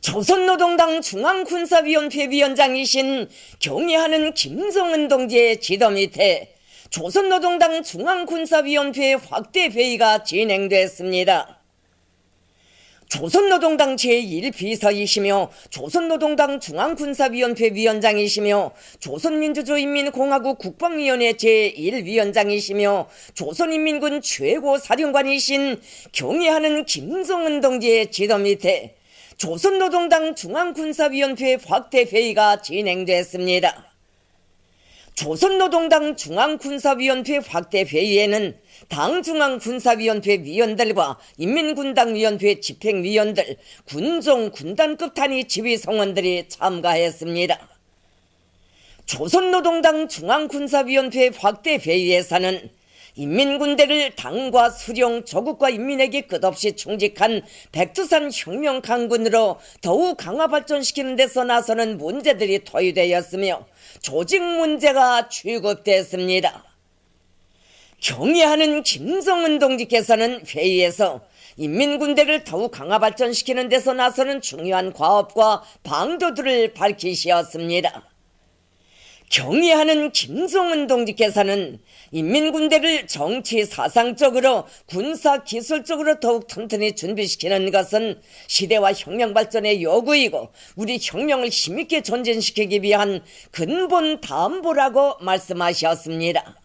조선노동당 중앙군사위원회 위원장이신 경애하는 김정은 동지의 지도 밑에 조선노동당 중앙군사위원회 확대회의가 진행됐습니다. 조선노동당 제1비서이시며 조선노동당 중앙군사위원회 위원장이시며 조선민주주의인민공화국 국방위원회 제1위원장이시며 조선인민군 최고사령관이신 경애하는 김정은 동지의 지도 밑에 조선노동당 중앙군사위원회 확대회의가 진행됐습니다. 조선노동당 중앙군사위원회 확대회의에는 당 중앙군사위원회 위원들과 인민군당위원회 집행위원들, 군종, 군단급 단위 지휘성원들이 참가했습니다. 조선노동당 중앙군사위원회 확대회의에서는 인민군대를 당과 수령, 조국과 인민에게 끝없이 충직한 백두산 혁명 강군으로 더욱 강화 발전시키는 데서 나서는 문제들이 토의되었으며 조직 문제가 취급됐습니다. 경애하는 김정은 동지께서는 회의에서 인민군대를 더욱 강화 발전시키는 데서 나서는 중요한 과업과 방도들을 밝히셨습니다. 경애하는 김정은 동지께서는 인민군대를 정치 사상적으로 군사 기술적으로 더욱 튼튼히 준비시키는 것은 시대와 혁명 발전의 요구이고 우리 혁명을 힘있게 전진시키기 위한 근본 담보라고 말씀하셨습니다.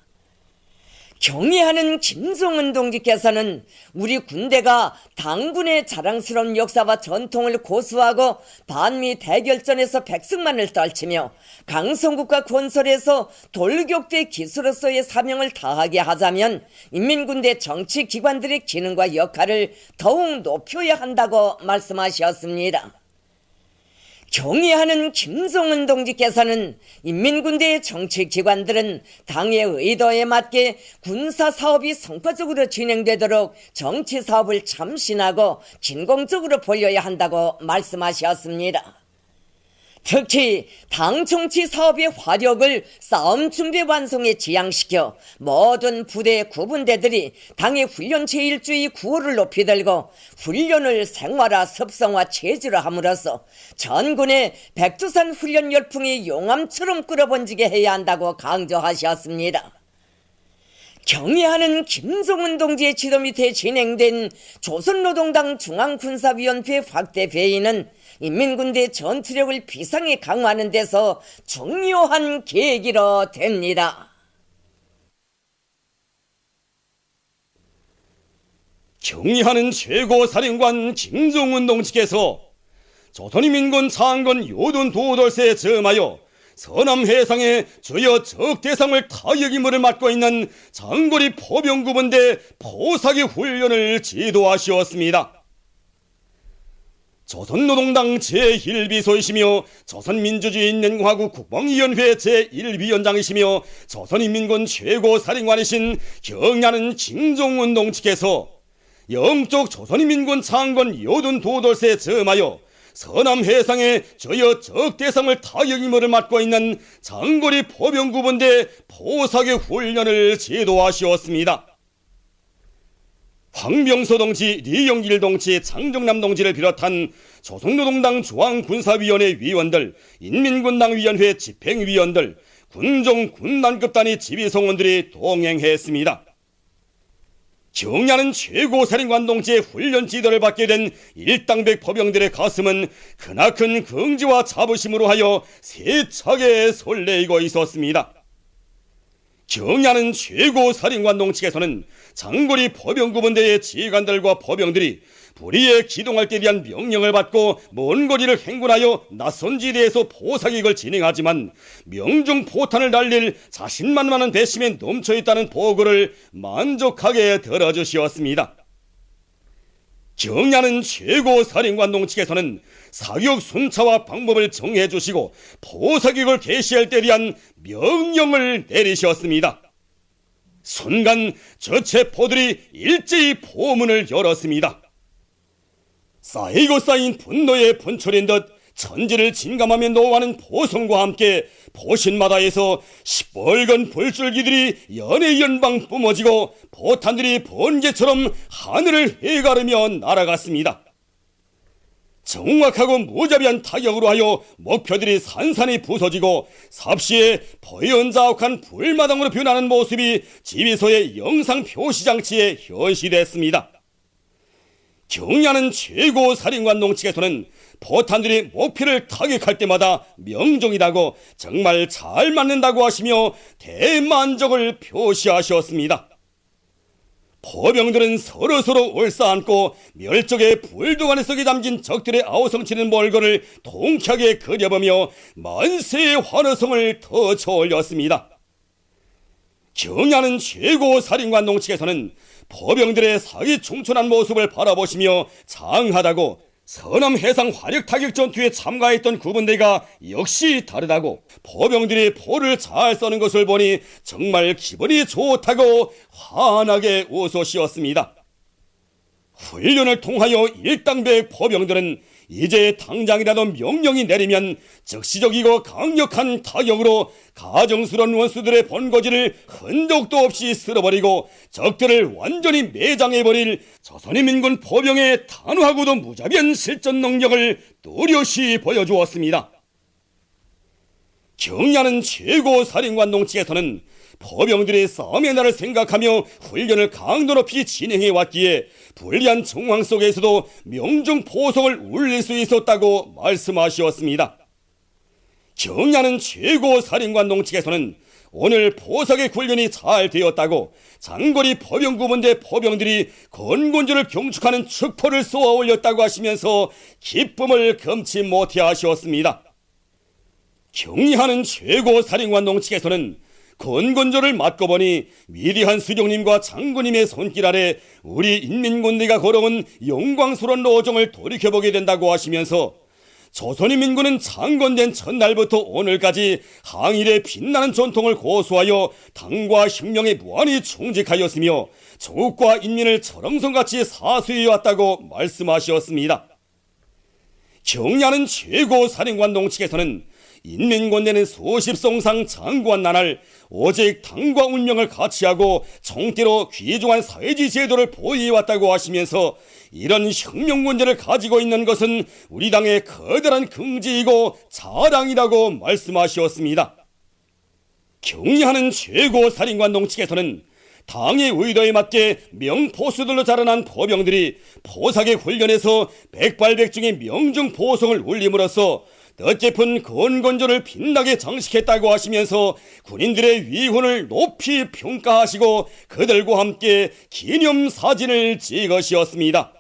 경애하는 김정은 동지께서는 우리 군대가 당군의 자랑스러운 역사와 전통을 고수하고 반미 대결전에서 백승만을 떨치며 강성국가 건설에서 돌격대 기수로서의 사명을 다하게 하자면 인민군대 정치기관들의 기능과 역할을 더욱 높여야 한다고 말씀하셨습니다. 경애하는 김정은 동지께서는 인민군대의 정치기관들은 당의 의도에 맞게 군사사업이 성과적으로 진행되도록 정치사업을 참신하고 진공적으로 벌여야 한다고 말씀하셨습니다. 특히 당 정치 사업의 화력을 싸움 준비 완성에 지향시켜 모든 부대 구분대들이 당의 훈련 제1주의 구호를 높이 들고 훈련을 생활화 습성화 체질화함으로써 전군의 백두산 훈련 열풍이 용암처럼 끌어번지게 해야 한다고 강조하셨습니다. 경애하는 김정은 동지의 지도 밑에 진행된 조선노동당 중앙군사위원회 확대회의는 인민군대 전투력을 비상에 강화하는 데서 중요한 계기로 됩니다. 경애하는 최고사령관 김정은 동지께서 조선인민군 창건 요돈 도돌세에 점하여 서남 해상에 주요 적대상을 타격임무를 맡고 있는 장거리 포병구분대 포사기 훈련을 지도하시었습니다. 조선노동당 제1비서이시며 조선민주주의인민공화국 국방위원회 제1위원장이시며 조선인민군 최고사령관이신 경애하는 김정은 동지께서 영적 조선인민군 창건 요돈 도돌세에 점하여 서남 해상에 주요 적대상을 타격 임무를 맡고 있는 장거리 포병구분대 포사기 훈련을 지도하시었습니다. 황병서 동지, 리영길 동지, 장정남 동지를 비롯한 조선노동당 중앙군사위원회 위원들, 인민군당위원회 집행위원들, 군종 군단급 단위 지휘성원들이 동행했습니다. 경애하는 최고사령관 동지의 훈련 지도를 받게 된 일당백 포병들의 가슴은 크나큰 긍지와 자부심으로 하여 세차게 설레이고 있었습니다. 경애하는 최고사령관 동지께서는 장거리 포병구분대의 지휘관들과 포병들이 불의에 기동할 때 대한 명령을 받고 먼 거리를 행군하여 낯선 지대에서 포사격을 진행하지만 명중 포탄을 날릴 자신만만한 배심에 넘쳐있다는 보고를 만족하게 들어주시었습니다. 경애하는 최고사령관 동지께서는 사격 순차와 방법을 정해주시고 포사격을 개시할 때 대한 명령을 내리셨습니다. 순간 저체포들이 일제히 포문을 열었습니다. 쌓이고 쌓인 분노의 분출인 듯 천지를 진감하며 노하는 포성과 함께 포신마다에서 시뻘건 불줄기들이 연해연방 뿜어지고 포탄들이 번개처럼 하늘을 헤가르며 날아갔습니다. 정확하고 무자비한 타격으로 하여 목표들이 산산이 부서지고 삽시에 버연자욱한 불마당으로 변하는 모습이 지휘소의 영상 표시장치에 현시됐습니다. 경야는 최고 사령관동 측에서는 포탄들이 목표를 타격할 때마다 명중이라고 정말 잘 맞는다고 하시며 대만족을 표시하셨습니다. 포병들은 서로서로 올싸안고 멸적의 불도가니 속에 담긴 적들의 아우성치는 몰골을 통쾌하게 그려보며 만세의 환호성을 터쳐 올렸습니다. 경야는 최고 사령관동 측에서는 포병들의 사기 충천한 모습을 바라보시며 장하다고, 서남 해상 화력 타격 전투에 참가했던 구분대가 역시 다르다고, 포병들이 포를 잘 쏘는 것을 보니 정말 기분이 좋다고 환하게 웃으시었습니다. 훈련을 통하여 일당백 포병들은 이제 당장이라도 명령이 내리면 즉시적이고 강력한 타격으로 가정스러운 원수들의 본거지를 흔적도 없이 쓸어버리고 적들을 완전히 매장해버릴 조선인민군 포병의 단호하고도 무자비한 실전 능력을 뚜렷이 보여주었습니다. 경야는 최고 사령관동 측에서는 포병들의 싸움의 날을 생각하며 훈련을 강도 높이 진행해왔기에 불리한 정황 속에서도 명중 포성을 울릴 수 있었다고 말씀하셨습니다. 경야는 최고 사령관동 측에서는 오늘 포석의 훈련이 잘 되었다고, 장거리 포병구분대 포병들이 건곤주를 경축하는 축포를 쏘아 올렸다고 하시면서 기쁨을 금치 못해 하셨습니다. 경리하는 최고 사령관동 측에서는 건곤조를 맞고 보니 위대한 수령님과 장군님의 손길 아래 우리 인민군대가 걸어온 영광스러운 노정을 돌이켜보게 된다고 하시면서 조선인민군은 창건된 첫날부터 오늘까지 항일의 빛나는 전통을 고수하여 당과 혁명에 무한히 충직하였으며 조국과 인민을 철옹성같이 사수해왔다고 말씀하셨습니다. 경야는 최고 사령관동 측에서는 인민군대는 수십송상 장구한 나날 오직 당과 운명을 같이하고 총대로 귀중한 사회주의 제도를 보유해왔다고 하시면서 이런 혁명군대를 가지고 있는 것은 우리 당의 커다란 긍지이고 자랑이라고 말씀하셨습니다. 경리하는 최고 사령관동 측에서는 당의 의도에 맞게 명포수들로 자라난 포병들이 포사계 훈련에서 백발백중의 명중 포성을 울림으로써 뜻깊은 건곤조를 빛나게 장식했다고 하시면서 군인들의 위훈을 높이 평가하시고 그들과 함께 기념사진을 찍으셨습니다.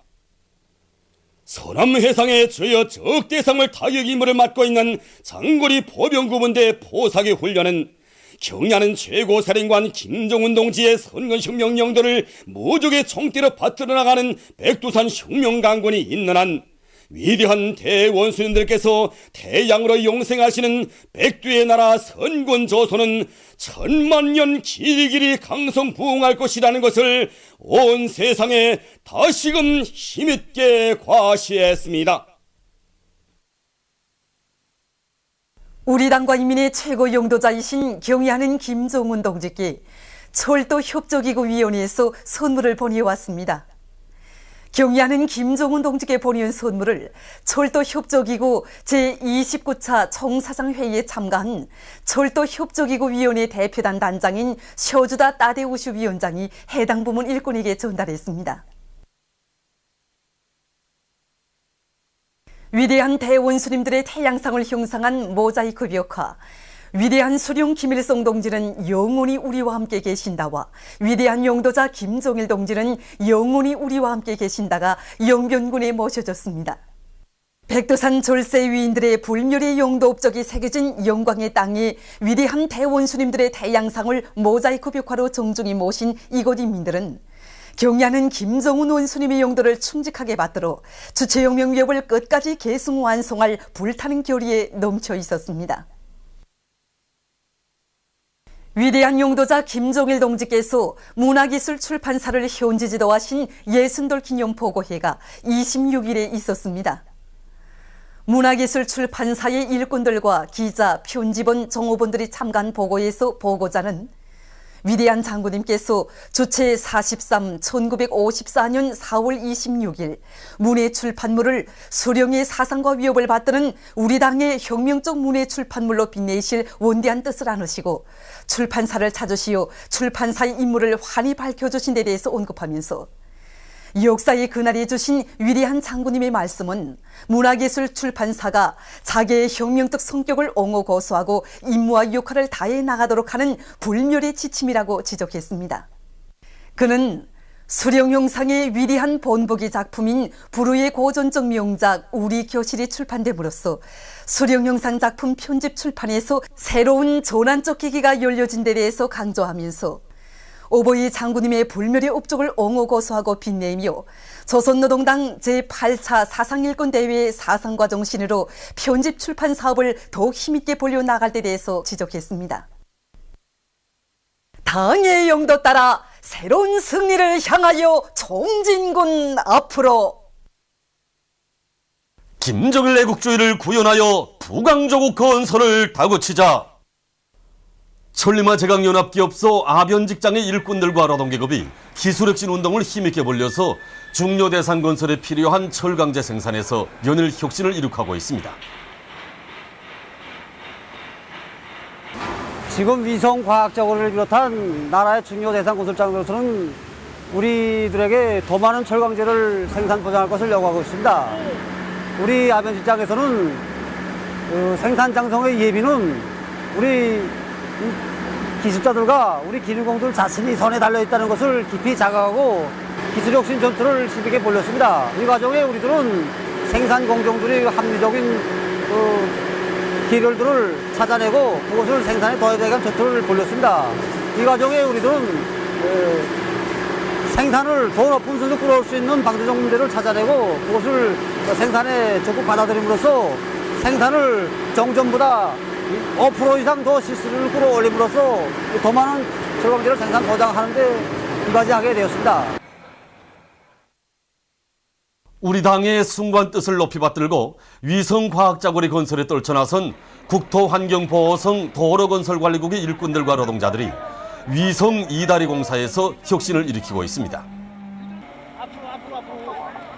서남 해상의 주요 적대상을 타격 임무를 맡고 있는 장거리 포병구분대 포사계 훈련은 경야는 최고 사령관 김정은 동지의 선근혁명 영도를 무적의 총대로 받들어 나가는 백두산 혁명강군이 있는 한 위대한 대원수님들께서 태양으로 용생하시는 백두의 나라 선군 조선은 천만년 길이길이 강성부흥할 것이라는 것을 온 세상에 다시금 힘있게 과시했습니다. 우리 당과 인민의 최고 용도자이신 경의하는 김정은 동지께 철도협조기구위원회에서 선물을 보내왔습니다. 경의하는 김정은 동지께 보내온 선물을 철도협조기구 제29차 총사장회의에 참가한 철도협조기구위원회 대표단 단장인 쇼주다 따데우슈 위원장이 해당 부문 일꾼에게 전달했습니다. 위대한 대원수님들의 태양상을 형상한 모자이크 벽화, 위대한 수령 김일성 동지는 영원히 우리와 함께 계신다와 위대한 용도자 김정일 동지는 영원히 우리와 함께 계신다가 영변군에 모셔졌습니다. 백두산 졸세 위인들의 불멸의 용도 업적이 새겨진 영광의 땅에 위대한 대원수님들의 태양상을 모자이크 벽화로 정중히 모신 이곳 인민들은 경의하는 김정은 원수님의 용도를 충직하게 받들어 주체혁명 위협을 끝까지 계승 완성할 불타는 결의에 넘쳐 있었습니다. 위대한 용도자 김정일 동지께서 문화기술 출판사를 현지 지도하신 예순돌 기념보고회가 26일에 있었습니다. 문화기술 출판사의 일꾼들과 기자, 편집원, 정호본들이 참가한 보고에서 보고자는 위대한 장군님께서 주체 43 1954년 4월 26일 문예 출판물을 수령의 사상과 위협을 받드는 우리 당의 혁명적 문예 출판물로 빛내실 원대한 뜻을 안으시고 출판사를 찾으시어 출판사의 임무를 환히 밝혀주신 데 대해서 언급하면서 역사의 그날이 주신 위대한 장군님의 말씀은 문화예술 출판사가 자기의 혁명적 성격을 옹호고수하고 임무와 역할을 다해 나가도록 하는 불멸의 지침이라고 지적했습니다. 그는 수령형상의 위대한 본보기 작품인 불후의 고전적 명작 우리 교실이 출판됨으로써 수령형상 작품 편집 출판에서 새로운 전환적 계기가 열려진 데 대해서 강조하면서 오보이 장군님의 불멸의 업적을 옹호고수하고 빛내며 조선노동당 제8차 사상일권대회의 사상과 정신으로 편집 출판 사업을 더욱 힘있게 벌려나갈 데 대해서 지적했습니다. 당의 영도 따라 새로운 승리를 향하여 총진군 앞으로. 김정일 애국주의를 구현하여 부강조국 건설을 다그치자. 천리마 제강연합기업소 아변직장의 일꾼들과 노동계급이 기술혁신 운동을 힘있게 벌려서 중요대상 건설에 필요한 철강제 생산에서 연일 혁신을 이룩하고 있습니다. 지금 위성과학자원을 비롯한 나라의 중요대상 건설장으로서는 우리들에게 더 많은 철강제를 생산 보장할 것을 요구하고 있습니다. 우리 아변직장에서는 생산 장성의 예비는 우리 기술자들과 우리 기능공들 자신이 손에 달려있다는 것을 깊이 자각하고 기술혁신 전투를 힘있게 벌였습니다. 이 과정에 우리들은 생산 공정들이 합리적인 기술들을 찾아내고 그것을 생산에 더해야 할 전투를 벌였습니다. 이 과정에 우리들은 생산을 더 높은 수준으로 끌어올 수 있는 방대적 문제를 찾아내고 그것을 생산에 적극 받아들임으로써 생산을 정전보다 5% 이상 더 실수를 끌어올림으로써 더 많은 철강제를 생산 보장하는 데 이바지하게 되었습니다. 우리 당의 숭고한 뜻을 높이 받들고 위성과학자고리 건설에 떨쳐나선 국토환경보호성 도로건설관리국의 일꾼들과 노동자들이 위성 이다리 공사에서 혁신을 일으키고 있습니다.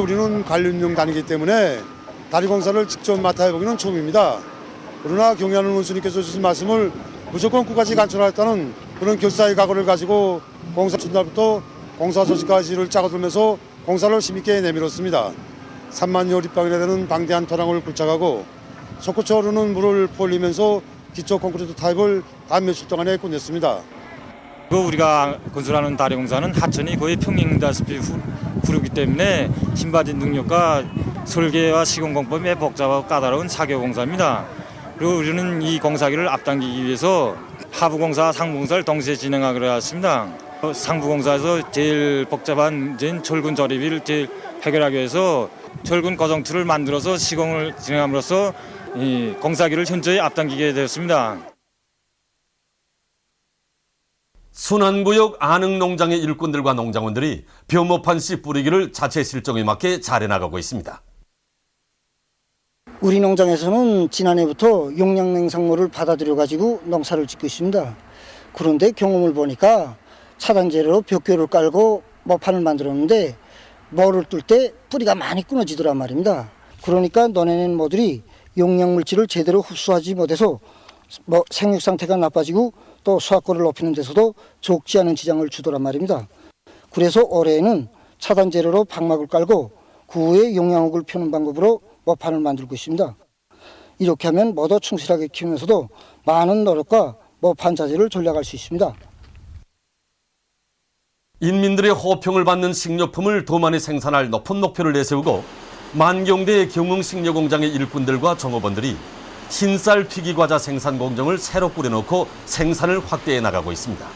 우리는 관련용 단위이기 때문에 다리 공사를 직접 맡아보기는 처음입니다. 그러나 경의하는 원수님께서 주신 말씀을 무조건 끝까지 간철하겠다는 그런 결사의 각오를 가지고 공사 첫날부터 공사 조직까지를 짜고들면서 공사를 힘있게 내밀었습니다. 3만 여立방이나 되는 방대한 토랑을 굴착하고 솟구쳐 오르는 물을 퍼올리면서 기초 콘크리트 타입을 단 며칠 동안에 끝냈습니다. 우리가 건설하는 다리 공사는 하천이 거의 평행다시피 흐르기 때문에 힘받은 능력과 설계와 시공공법이 매우 복잡하고 까다로운 사교 공사입니다. 그리고 우리는 이 공사기를 앞당기기 위해서 하부공사, 상부공사를 동시에 진행하기로 했습니다. 상부공사에서 제일 복잡한 문제인 철근 조립을 제일 해결하기 위해서 철근 고정틀을 만들어서 시공을 진행함으로써 이 공사기를 현저히 앞당기게 되었습니다. 순안구역 안흥농장의 일꾼들과 농장원들이 벼모판 씨 뿌리기를 자체 실정에 맞게 잘해나가고 있습니다. 우리 농장에서는 지난해부터 용량냉상물을 받아들여가지고 농사를 짓고 있습니다. 그런데 경험을 보니까 차단제로 벽교를 깔고 모판을 만들었는데 모를 뚫을 때 뿌리가 많이 끊어지더란 말입니다. 그러니까 너네는 모들이 용량물질을 제대로 흡수하지 못해서 생육 상태가 나빠지고 또 수확권을 높이는 데서도 적지 않은 지장을 주더란 말입니다. 그래서 올해에는 차단제로로 방막을 깔고 그 후에 용량옥을 펴는 방법으로 모판을 만들고 있습니다. 이렇게 하면 모두 충실하게 키우면서도 많은 노력과 모판 자재를 절약할 수 있습니다. 인민들의 호평을 받는 식료품을 더 많이 생산할 높은 목표를 내세우고 만경대 경흥식료공장의 일꾼들과 종업원들이 흰쌀 튀기 과자 생산 공정을 새로 꾸려놓고 생산을 확대해 나가고 있습니다.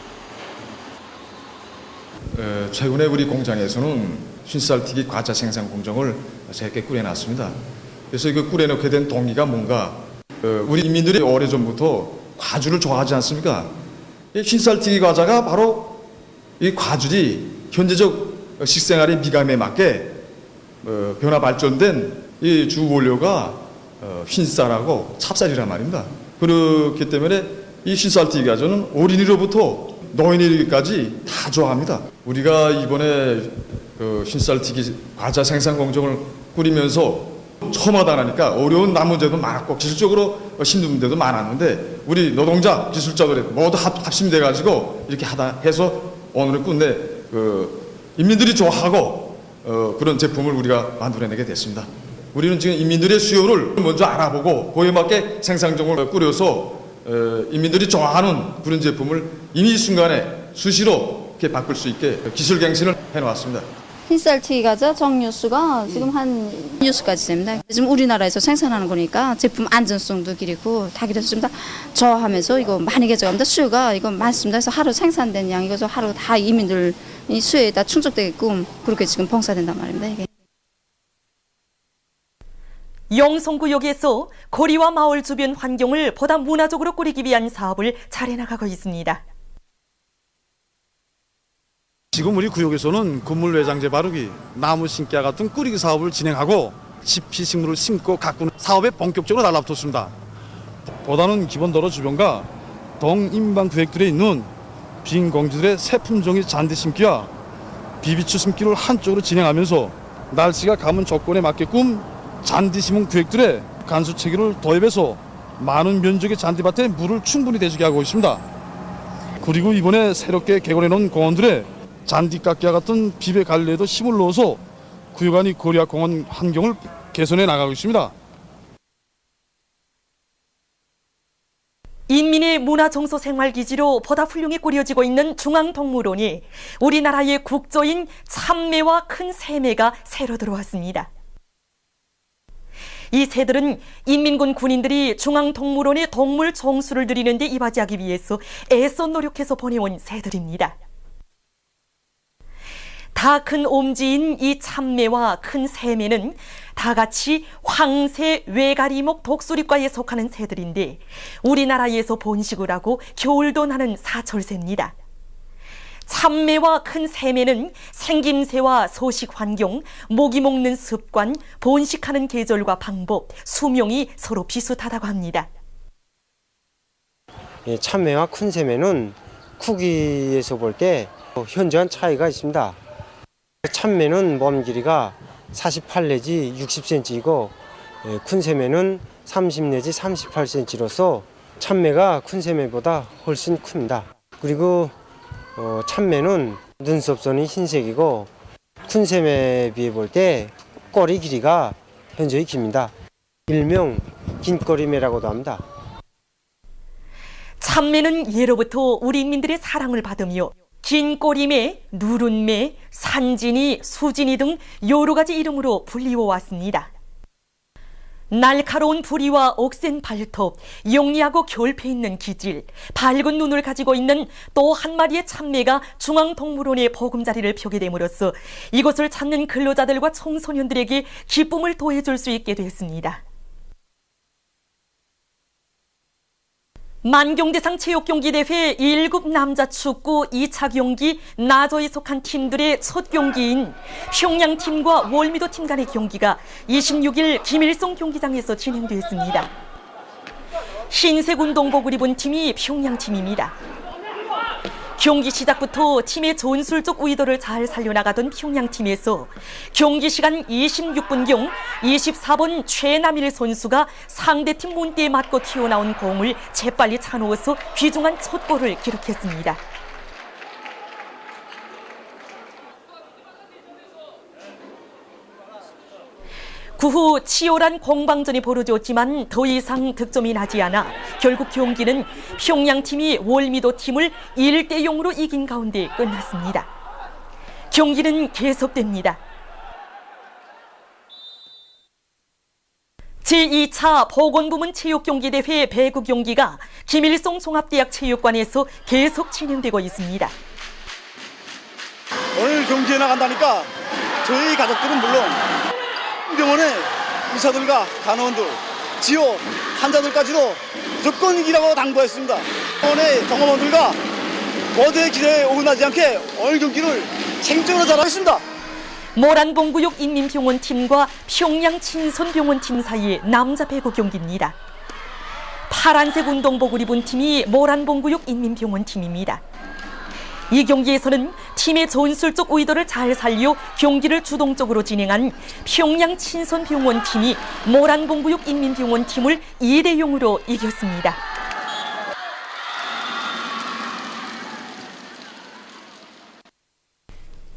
최근에 우리 공장에서는 흰쌀 튀기 과자 생산 공정을 새롭게 꾸려놨습니다. 그래서 이거 꾸려놓게 된 동기가 뭔가 우리 인민들이 오래전부터 과주를 좋아하지 않습니까? 이 흰쌀 튀기 과자가 바로 이 과주리 현재적 식생활의 미감에 맞게 변화 발전된 이 주 원료가 흰쌀하고 찹쌀이란 말입니다. 그렇기 때문에 이 흰쌀 튀기 과자는 어린이로부터 노인이기까지 다 좋아합니다. 우리가 이번에 그 흰쌀튀기 과자 생산 공정을 꾸리면서 처음 하다 하니까 어려운 문제도 많았고 기술적으로 힘든 문제도 많았는데 우리 노동자 기술자들이 모두 합심돼 가지고 이렇게 하다 해서 오늘은 끝내 인민들이 좋아하고 그런 제품을 우리가 만들어내게 됐습니다. 우리는 지금 인민들의 수요를 먼저 알아보고 그에 맞게 생산종을 꾸려서 인민들이 좋아하는 그런 제품을 이미 순간에 수시로 이렇게 바꿀 수 있게 기술 갱신을 해놓았습니다. 흰쌀튀기 과자 정류수가 지금 한 6수까지 됩니다. 지금 우리나라에서 생산하는 거니까 제품 안전성도 기르고 다 그래서 좀 다 저하면서 이거 많이 개조합니다. 수요가 이거 많습니다. 그래서 하루 생산된 양이 그래서 하루 다 이민들 수요에 다 충족되게끔 그렇게 지금 봉사된단 말입니다. 이게. 영송구역에서 거리와 마을 주변 환경을 보다 문화적으로 꾸리기 위한 사업을 잘해나가고 있습니다. 지금 우리 구역에서는 건물 외장재 바르기, 나무 심기와 같은 꾸리기 사업을 진행하고 지피식물을 심고 가꾸는 사업에 본격적으로 달라붙었습니다. 보다는 기본 도로 주변과 동인방 구역들에 있는 빈 공지들의 새 품종의 잔디 심기와 비비추 심기를 한쪽으로 진행하면서 날씨가 가문 조건에 맞게끔 잔디 심은 구역들의 간수 체계를 도입해서 많은 면적의 잔디밭에 물을 충분히 대주게 하고 있습니다. 그리고 이번에 새롭게 개건해 놓은 공원들의 잔디깎기와 같은 비배 관리에도 힘을 넣어서 구역 안의 거리와 공원 환경을 개선해 나가고 있습니다. 인민의 문화정서 생활기지로 보다 훌륭히 꾸려지고 있는 중앙동물원이 우리나라의 국조인 참매와 큰 새매가 새로 들어왔습니다. 이 새들은 인민군 군인들이 중앙동물원의 동물 정수를 드리는 데 이바지하기 위해서 애써 노력해서 보내온 새들입니다. 다 큰 옴지인 이 참매와 큰 새매는 다 같이 황새 외가리목 독수리과에 속하는 새들인데 우리나라에서 번식을 하고 겨울도 나는 사철새입니다. 참매와 큰 새매는 생김새와 서식 환경, 먹이 먹는 습관, 번식하는 계절과 방법, 수명이 서로 비슷하다고 합니다. 참매와 큰 새매는 크기에서 볼 때 현저한 차이가 있습니다. 참매는 몸 길이가 48 내지 60cm이고 큰 새매는 30 내지 38cm로서 참매가 큰 새매보다 훨씬 큽니다. 그리고 참매는 눈썹선이 흰색이고 큰 새매에 비해 볼 때 꼬리 길이가 현저히 깁니다. 일명 긴꼬리매라고도 합니다. 참매는 예로부터 우리 인민들의 사랑을 받으며 긴꼬리매, 누른매, 산진이, 수진이 등 여러 가지 이름으로 불리워왔습니다. 날카로운 부리와 억센 발톱, 영리하고 결핍 있는 기질, 밝은 눈을 가지고 있는 또 한 마리의 참매가 중앙동물원의 보금자리를 펴게 됨으로써 이것을 찾는 근로자들과 청소년들에게 기쁨을 더해줄 수 있게 됐습니다. 만경대상 체육경기대회 1급 남자축구 2차 경기 나저에 속한 팀들의 첫 경기인 평양팀과 월미도팀 간의 경기가 26일 김일성 경기장에서 진행됐습니다. 흰색 운동복을 입은 팀이 평양팀입니다. 경기 시작부터 팀의 전술적 의도를 잘 살려나가던 평양팀에서 경기 시간 26분경 24번 최남일 선수가 상대팀 문대에 맞고 튀어나온 공을 재빨리 차놓아서 귀중한 첫 골을 기록했습니다. 그 후 치열한 공방전이 벌어졌지만 더 이상 득점이 나지 않아 결국 경기는 평양팀이 월미도 팀을 1대0으로 이긴 가운데 끝났습니다. 경기는 계속됩니다. 제2차 보건부문 체육경기대회 배구 경기가 김일성 종합대학 체육관에서 계속 진행되고 있습니다. 오늘 경기에 나간다니까 저희 가족들은 물론 병원의 의사들과 간호원들, 지호 환자들까지도 무조건 이기라고 당부했습니다. 병원의 경험원들과 모두의 기대에 어긋나지 않게 오늘 경기를 책임적으로 잘하겠습니다. 모란봉구역 인민병원팀과 평양 친선병원팀 사이의 남자 배구 경기입니다. 파란색 운동복을 입은 팀이 모란봉구역 인민병원팀입니다. 이 경기에서는 팀의 전술적 의도를 잘 살려 경기를 주동적으로 진행한 평양 친선병원 팀이 모란봉구역 인민병원 팀을 2대0으로 이겼습니다.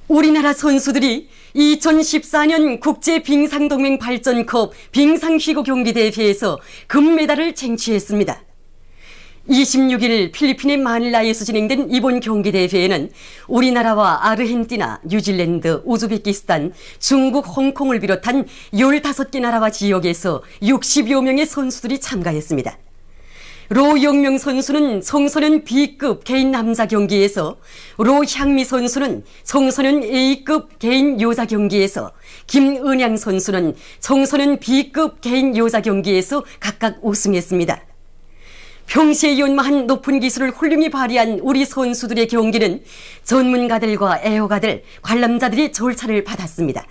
우리나라 선수들이 2014년 국제빙상동맹 발전컵 빙상휘구 경기대회에서 금메달을 쟁취했습니다. 26일 필리핀의 마닐라에서 진행된 이번 경기대회에는 우리나라와 아르헨티나, 뉴질랜드, 우즈베키스탄, 중국, 홍콩을 비롯한 15개 나라와 지역에서 60여 명의 선수들이 참가했습니다. 로영명 선수는 청소년 B급 개인 남자 경기에서, 로향미 선수는 청소년 A급 개인 여자 경기에서, 김은양 선수는 청소년 B급 개인 여자 경기에서 각각 우승했습니다. 평시에 연마한 높은 기술을 훌륭히 발휘한 우리 선수들의 경기는 전문가들과 애호가들, 관람자들이 절차를 받았습니다.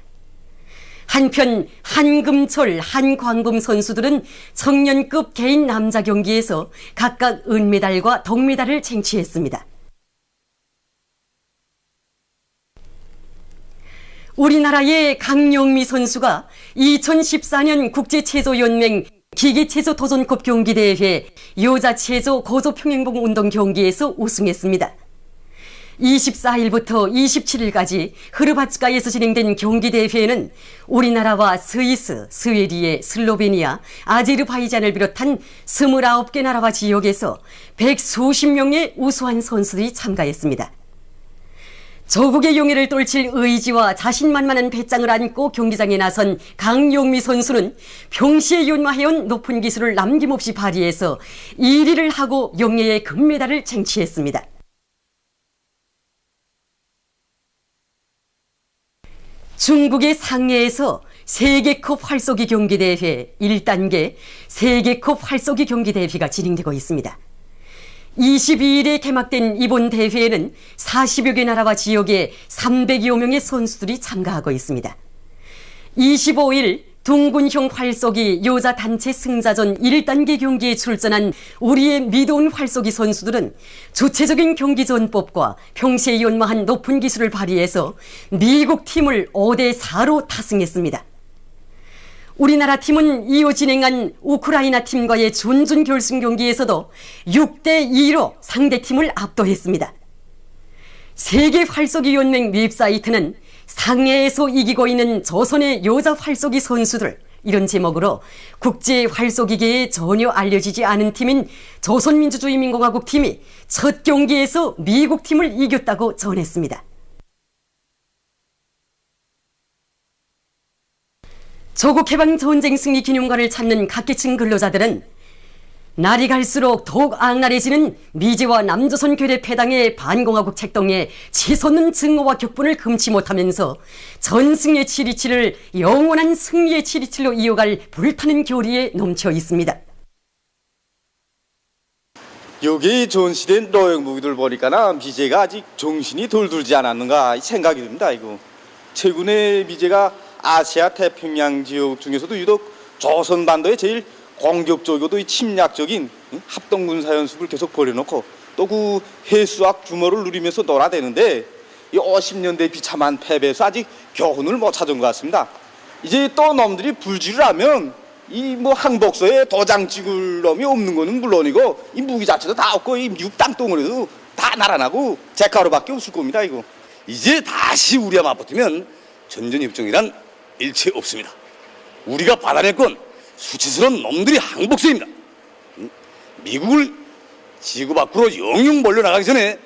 한편 한금철, 한광범 선수들은 청년급 개인 남자 경기에서 각각 은메달과 동메달을 쟁취했습니다. 우리나라의 강영미 선수가 2014년 국제체조연맹 기계체조 도전컵 경기대회 여자체조 고조평행봉 운동 경기에서 우승했습니다. 24일부터 27일까지 흐르바츠카에서 진행된 경기대회에는 우리나라와 스위스, 스웨디에, 슬로베니아, 아제르바이잔을 비롯한 29개 나라와 지역에서 100수십 명의 우수한 선수들이 참가했습니다. 조국의 용의를 떨칠 의지와 자신만만한 배짱을 안고 경기장에 나선 강용미 선수는 평시에 연마해온 높은 기술을 남김없이 발휘해서 1위를 하고 영예의 금메달을 쟁취했습니다. 중국의 상해에서 세계컵 활쏘기 경기대회 1단계 세계컵 활쏘기 경기대회가 진행되고 있습니다. 22일에 개막된 이번 대회에는 40여 개 나라와 지역의 300여 명의 선수들이 참가하고 있습니다. 25일 둥근형 활쏘기 여자 단체 승자전 1단계 경기에 출전한 우리의 미도운 활쏘기 선수들은 주체적인 경기 전법과 평시에 연마한 높은 기술을 발휘해서 미국 팀을 5대4로 타승했습니다. 우리나라 팀은 이어 진행한 우크라이나 팀과의 준준 결승 경기에서도 6대2로 상대팀을 압도했습니다. 세계 활쏘기 연맹 웹사이트는 상해에서 이기고 있는 조선의 여자 활쏘기 선수들, 이런 제목으로 국제 활쏘기계에 전혀 알려지지 않은 팀인 조선민주주의민공화국 팀이 첫 경기에서 미국 팀을 이겼다고 전했습니다. 조국 해방 전쟁 승리 기념관을 찾는 각계층 근로자들은 날이 갈수록 더욱 악랄해지는 미제와 남조선 괴뢰 패당의 반공화국 책동에 치솟는 증오와 격분을 금치 못하면서 전승의 727을 영원한 승리의 727로 이어갈 불타는 교리에 넘쳐 있습니다. 여기 전시된 노역 무기들 보니까 미제가 아직 정신이 덜 들지 않았는가 생각이 듭니다. 이거 최근에 미제가 아시아 태평양 지역 중에서도 유독 조선 반도에 제일 공격적이고도 침략적인 합동군사 연습을 계속 벌여놓고 또 그 해수학 규모를 누리면서 놀아대는데 이 50년대 비참한 패배에서 아직 교훈을 못 찾은 것 같습니다. 이제 또 놈들이 불지를 하면 이 뭐 항복서에 도장 찍을 놈이 없는 거는 물론이고 이 무기 자체도 다 없고 이 미국 땅덩어리도 다 날아나고 제가로밖에 없을 겁니다. 이거 이제 다시 우리와 맞붙으면 전전협정이란 일체 없습니다. 우리가 받아낼 건 수치스러운 놈들이 항복서입니다. 미국을 지구 밖으로 영영 몰려나가기 전에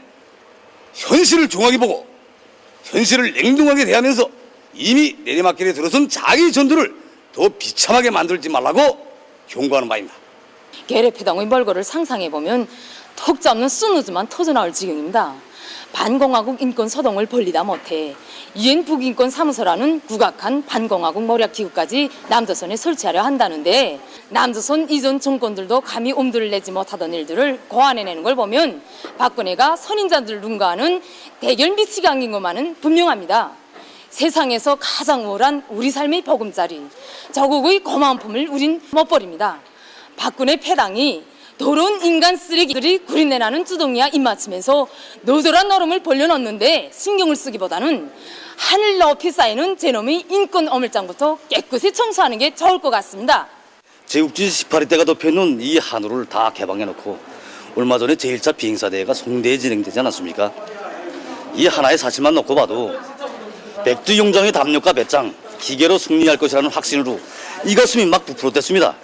현실을 종하게 보고 현실을 냉정하게 대하면서 이미 내리막길에 들어선 자기 전투를 더 비참하게 만들지 말라고 경고하는 바입니다. 괴뢰패당의 멀거를 상상해보면 턱자 없는 스누즈만 터져나올 지경입니다. 반공화국 인권 소동을 벌리다 못해 유엔 북인권 사무소라는 국악한 반공화국 모략기구까지 남조선에 설치하려 한다는데 남조선 이전 정권들도 감히 엄두를 내지 못하던 일들을 고안해내는 걸 보면 박근혜가 선인자들 능가하는 대결 미치광인 것만은 분명합니다. 세상에서 가장 우월한 우리 삶의 보금자리, 조국의 고마운 품을 우린 못 버립니다. 박근혜 패당이 더러운 인간 쓰레기들이 구린내나는 주둥이와 입맞추면서 노절한 얼음을 벌려놓는데 신경을 쓰기보다는 하늘 높이 쌓이는 제놈의 인권 어물장부터 깨끗이 청소하는 게 좋을 것 같습니다. 제국주의 18회 때가 덮여있는 이 한우를 다 개방해놓고 얼마 전에 제1차 비행사대회가 송대에 진행되지 않았습니까? 이 하나의 사실만 놓고 봐도 백두용장의 담력과 배짱, 기계로 승리할 것이라는 확신으로 이 가슴이 막 부풀어댔습니다.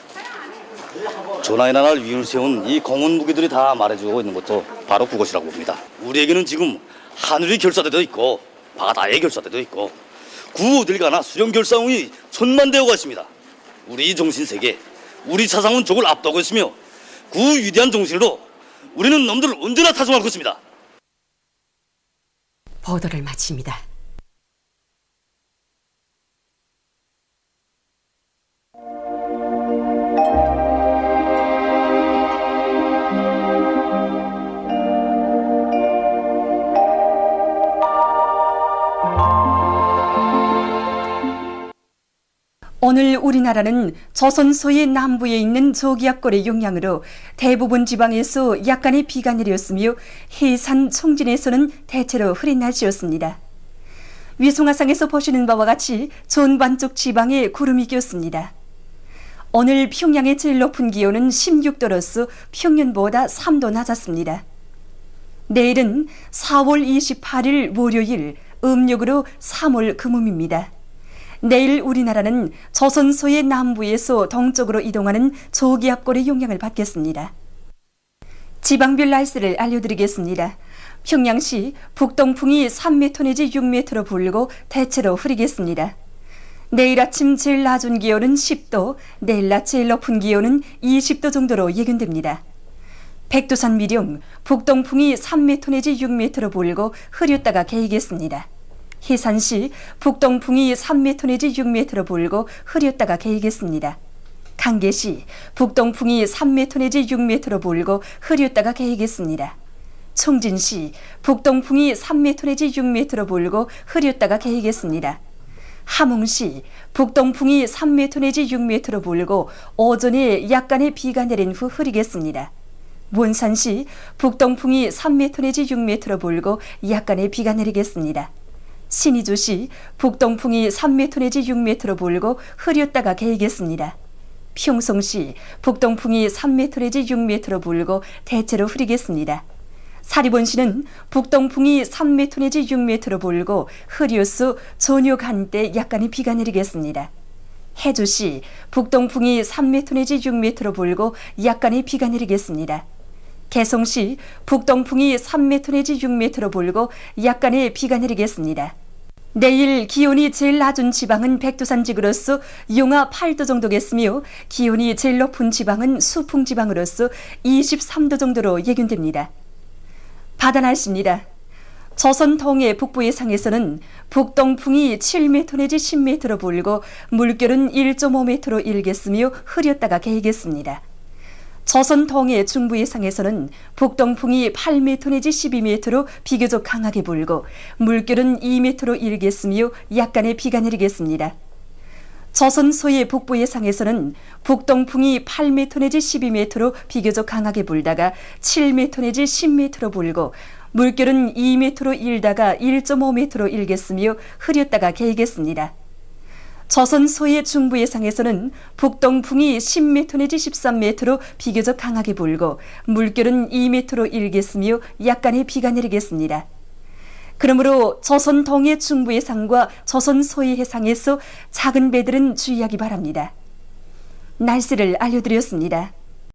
전하의 나라를 위를 세운 이 공훈 무기들이 다 말해주고 있는 것도 바로 그것이라고 봅니다. 우리에게는 지금 하늘의 결사대도 있고 바다의 결사대도 있고 구 어딜 가나 수령 결사웅이 천만대어가 있습니다. 우리 정신세계, 우리 차상은 적을 압도하고 있으며 그 위대한 정신으로 우리는 놈들을 언제나 타성할 것입니다. 보도를 마칩니다. 오늘 우리나라는 조선소의 남부에 있는 저기압골의 영향으로 대부분 지방에서 약간의 비가 내렸으며 해산 총진에서는 대체로 흐린 날씨였습니다. 위성화상에서 보시는 바와 같이 전반쪽 지방에 구름이 꼈습니다. 오늘 평양의 제일 높은 기온은 16도로서 평년보다 3도 낮았습니다. 내일은 4월 28일 월요일, 음력으로 3월 금음입니다. 내일 우리나라는 조선소의 남부에서 동쪽으로 이동하는 저기압골의 영향을 받겠습니다. 지방별 날씨를 알려드리겠습니다. 평양시 북동풍이 3m 내지 6m로 불고 대체로 흐리겠습니다. 내일 아침 제일 낮은 기온은 10도, 내일 낮 제일 높은 기온은 20도 정도로 예견됩니다. 백두산 미령 북동풍이 3m 내지 6m로 불고 흐렸다가 개이겠습니다. 해산시 북동풍이 3m 내지 6m로 불고 흐렸다가 개이겠습니다. 강계시 북동풍이 3m 내지 6m로 불고 흐렸다가 개이겠습니다. 총진시 북동풍이 3m 내지 6m로 불고 흐렸다가 개이겠습니다. 함흥시 북동풍이 3m 내지 6m로 불고 오전에 약간의 비가 내린 후 흐리겠습니다. 몬산시 북동풍이 3m 내지 6m로 불고 약간의 비가 내리겠습니다. 신의주시 북동풍이 3m 내지 6m로 불고 흐렸다가 개이겠습니다. 평성시 북동풍이 3m 내지 6m로 불고 대체로 흐리겠습니다. 사리본시는 북동풍이 3m 내지 6m로 불고 흐려서 저녁 한때 약간의 비가 내리겠습니다. 해주시 북동풍이 3m 내지 6m로 불고 약간의 비가 내리겠습니다. 개성시 북동풍이 3m 내지 6m로 불고 약간의 비가 내리겠습니다. 내일 기온이 제일 낮은 지방은 백두산지구로서 영하 8도 정도겠으며 기온이 제일 높은 지방은 수풍지방으로서 23도 정도로 예견됩니다. 바다 날씨입니다. 조선 동해 북부 해상에서는 북동풍이 7m 내지 10m로 불고 물결은 1.5m로 일겠으며 흐렸다가 개이겠습니다. 조선 동해 중부 해상에서는 북동풍이 8m 내지 12m로 비교적 강하게 불고 물결은 2m로 일겠으며 약간의 비가 내리겠습니다. 조선 서해 북부 해상에서는 북동풍이 8m 내지 12m로 비교적 강하게 불다가 7m 내지 10m로 불고 물결은 2m로 일다가 1.5m로 일겠으며 흐렸다가 개이겠습니다. 조선 서해 중부 해상에서는 북동풍이 10m 내지 13m로 비교적 강하게 불고 물결은 2m로 일겠으며 약간의 비가 내리겠습니다. 그러므로 조선 동해 중부 해상과 조선 서해 해상에서 작은 배들은 주의하기 바랍니다. 날씨를 알려드렸습니다.